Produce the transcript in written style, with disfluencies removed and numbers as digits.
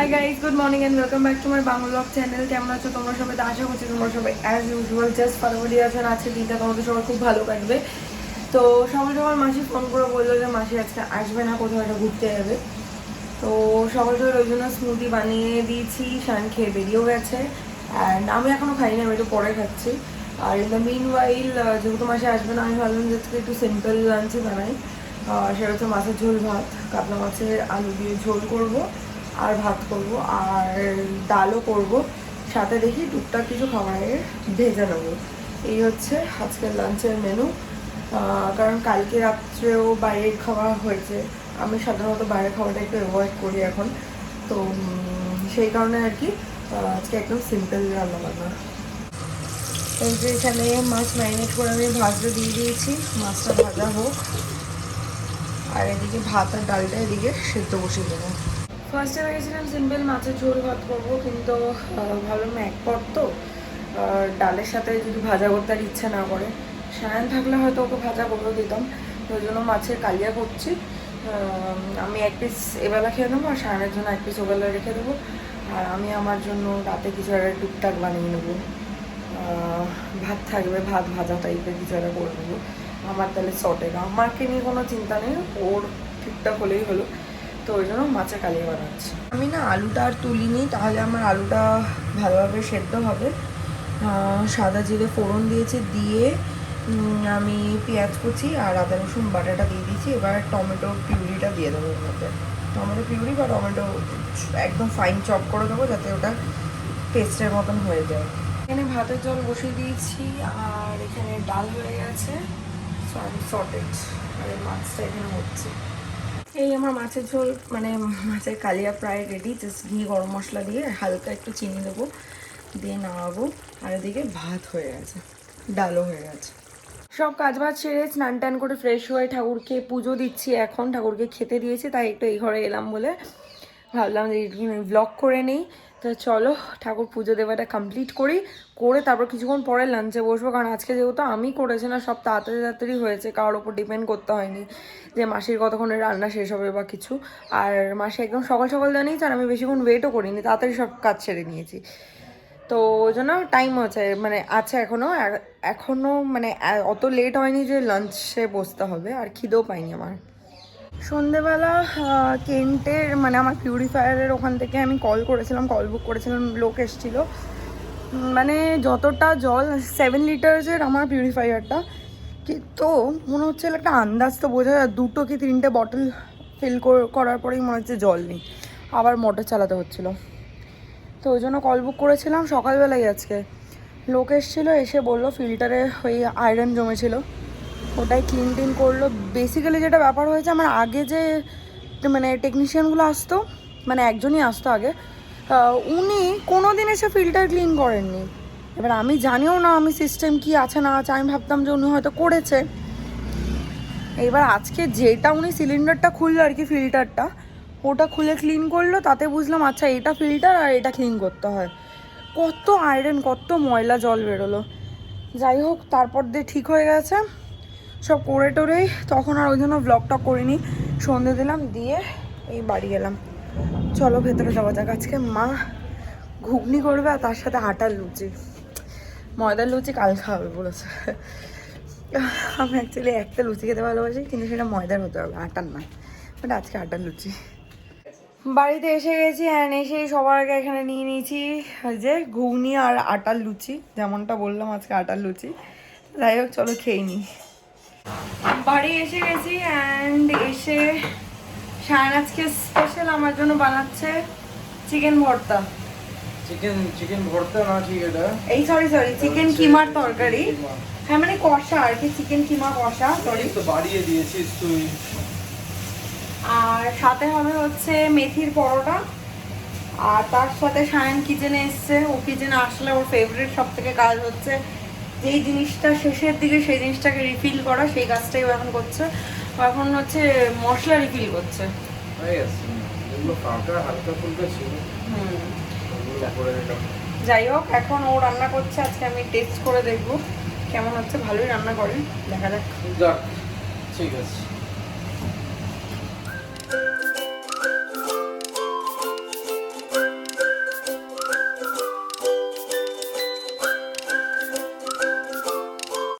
Hi guys, good morning and welcome back to my Bangla blog channel. কেমন আছো তোমরা সবাই? তো আশা করছি তোমরা সবাই অ্যাজ ইউজুয়াল জাস্ট ফাটাফাটি আছেন। আজকে দিনটা তোমাদের সবার খুব ভালো কাটবে। তো সকাল সকাল মাসি ফোন করে বললো যে মাসি আজকে আসবে না, কোথাও একটা ঘুরতে যাবে। তো সকাল সকাল ওই জন্য স্মুদি বানিয়ে দিয়েছি, শান খেয়ে বেরিয়েও গেছে। অ্যান্ড আমি এখনও খাইনি, আমি একটু পরে খাচ্ছি। আর ইন দ্য মিন ওয়াইল যেহেতু মাসি আসবে না, আমি ভাবলাম যে আজকে একটু সিম্পল লাঞ্চই বানাই। সেটা হচ্ছে মাছের ঝোল ভাত, কাতলা মাছের আলু দিয়ে ঝোল করব আর ভাত করব আর ডালও করব, সাথে দেখি টুকটাক কিছু খাবারের ভেজে নেবো। এই হচ্ছে আজকের লাঞ্চের মেনু। কারণ কালকে রাত্রেও বাইরের খাওয়া হয়েছে, আমি সাধারণত বাইরের খাওয়াটা একটু অ্যাভয়েড করি এখন। তো সেই কারণে আর কি আজকে একদম সিম্পল রান্না বান্না। এই যে এখানে মাছ ম্যারিনেট করে আমি ভাজতে দিয়ে দিয়েছি, মাছটা ভাজা হোক। আর এদিকে ভাত আর ডালটা এদিকে সেদ্ধ বসিয়ে দেবো। ফার্স্টে ভেবেছিলাম সিম্পল মাছের ঝোল ভাত করবো, কিন্তু ভাবলাম এক পর তো ডালের সাথে যদি ভাজা করতে আর ইচ্ছা না করে, সায়ন থাকলে হয়তো ওকে ভাজা করেও দিতাম। ওই জন্য মাছের কালিয়া করছি। আমি এক পিস এবেলা খেয়ে নেবো, আর সায়নের জন্য এক পিস ওবেলা রেখে দেবো। আর আমি আমার জন্য রাতে কিছু একটা টুকটাক বানিয়ে নেবো। ভাত থাকবে, ভাত ভাজা টাইপের কিছু একটা করে নেবো। আমার তাহলে সর্টেড, আমাকে নিয়ে কোনো চিন্তা নেই, ওর ঠিকঠাক হলেই হলো। তো ওই জন্য মাছের কালিয়া বানাচ্ছি। আমি না আলুটা আর তুলিনি, তাহলে আমার আলুটা ভালোভাবে সেদ্ধ হবে। সাদা জিরে ফোড়ন দিয়েছি, দিয়ে আমি পেঁয়াজ কুচি আর আদা রসুন বাটাটা দিয়ে দিয়েছি। এবার টমেটো পিউরিটা দিয়ে দেবো ওর মধ্যে। টমেটো পিউরি বা টমেটো একদম ফাইন চপ করে দেবো, যাতে ওটা পেস্টের মতন হয়ে যায়। এখানে ভাতের জল বসিয়ে দিয়েছি, আর এখানে ডাল হয়ে গেছে। সর্টেড আর মাছটা এখানে হচ্ছে। এই আমার মাছের ঝোল, মানে মাছের কালিয়া প্রায় রেডি। জাস্ট ঘি গরম মশলা দিয়ে হালকা একটু চিনি দেবো, দিয়ে নামাবো। আর এদিকে ভাত হয়ে গেছে, ডালও হয়ে গেছে। সব কাজ বাজ সেরে স্নান টান করে ফ্রেশ হয়ে ঠাকুরকে পুজো দিচ্ছি। এখন ঠাকুরকে খেতে দিয়েছি, তাই একটু এই ঘরে এলাম বলে ভাবলাম যে ব্লগ করে নিই। তো চলো ঠাকুর পুজো দেওয়াটা কমপ্লিট করি, করে তারপর কিছুক্ষণ পরে লাঞ্চে বসবো। কারণ আজকে যেহেতু আমি করেছি না, সব তাড়াতাড়ি তাড়াতাড়ি হয়েছে, কারোর ওপর ডিপেন্ড করতে হয়নি যে মাসির কতক্ষণে রান্না শেষ হবে বা কিছু। আর মাসি একদম সকাল সকাল জানিয়েছে, আর আমি বেশিক্ষণ ওয়েটও করিনি, তাড়াতাড়ি সব কাজ সেরে নিয়েছি। তো ওই জন্য টাইম আছে, মানে আছে এখনও মানে অত লেট হয়নি যে লাঞ্চে বসতে হবে। আর খিদেও পাইনি আমার। সন্ধেবেলা কেন্টের মানে আমার পিউরিফায়ারের ওখান থেকে আমি কল করেছিলাম, কল বুক করেছিলাম, লোক এসেছিলো। মানে যতটা জল 7 লিটার্সের আমার পিউরিফায়ারটা, তো মনে হচ্ছে একটা আন্দাজ তো বোঝা যায়, 2 কি 3টে বটল ফিল করার পরেই মনে হচ্ছে জল নেই, আবার মোটর চালাতে হচ্ছিলো। তো ওই জন্য কল বুক করেছিলাম সকালবেলায়। আজকে লোক এসেছিলো, এসে বললো ফিল্টারে ওই আয়রন জমেছিলো, ওটাই ক্লিন টিন করলো। বেসিক্যালি যেটা ব্যাপার হয়েছে, আমার আগে যে মানে টেকনিশিয়ানগুলো আসতো, মানে একজনই আসতো আগে, উনি কোনো দিন এসে ফিল্টার ক্লিন করেননি। এবার আমি জানিও না আমি সিস্টেম কি আছে না আছে, আমি ভাবতাম যে উনি হয়তো করেছে। এবার আজকে যেটা উনি সিলিন্ডারটা খুললো আর কি, ফিল্টারটা ওটা খুলে ক্লিন করলো, তাতে বুঝলাম আচ্ছা এটা ফিল্টার আর এটা ক্লিন করতে হয়। কত আয়রন, কত ময়লা জল বেরোলো। যাই হোক, তারপর দিয়ে ঠিক হয়ে গেছে সব করে টোরেই। তখন আর ওই জন্য ব্লগটা করিনি, সন্ধে দিলাম, দিয়ে এই বাড়ি গেলাম। চলো ভেতরে যাওয়া যাক। আজকে মা ঘুগনি করবে, আর তার সাথে আটার লুচি। ময়দার লুচি কাল খাওয়াবে বলেছে। আমি অ্যাকচুয়ালি একটা লুচি খেতে ভালোবাসি, কিন্তু সেটা ময়দার হতে হবে, আটার না। বাট আজকে আটার লুচি। বাড়িতে এসে গেছি, অ্যান্ড এসে সবার আগে এখানে নিয়ে নিয়েছি যে ঘুগনি আর আটার লুচি, যেমনটা বললাম আজকে আটার লুচি। যাই হোক চলো খেয়ে নিই। বাড়ি এসে গেছি, অ্যান্ড এসে শায়ন আজকে স্পেশাল আমার জন্য বানাচ্ছে চিকেন ভর্তা। চিকেন ভর্তা না, ঠিক এটা এই সরি চিকেন কিমার তরকারি। হ্যাঁ মানে কষা আর কি, চিকেন কিমা কষা। সরি তো বাড়িয়ে দিয়েছিস তুই। আর সাথে হবে হচ্ছে মেথির পরোটা। আর তার সাথে শায়ন কিচেনে এসছে। ও কিচেনে আসলে ওর ফেভারিট সব থেকে কাজ হচ্ছে যেই জিনিসটা শেষের দিকে সেই জিনিসটাকে রিফিল করা, সেই কাজটাই ও এখন করছে। ও এখন হচ্ছে মশলা রিফিল করছে। যাই হোক, এখন ও রান্না করছে, আজকে আমি টেস্ট করে দেখবো কেমন হচ্ছে। ভালোই রান্না করে, দেখা যাক। ঠিক আছে।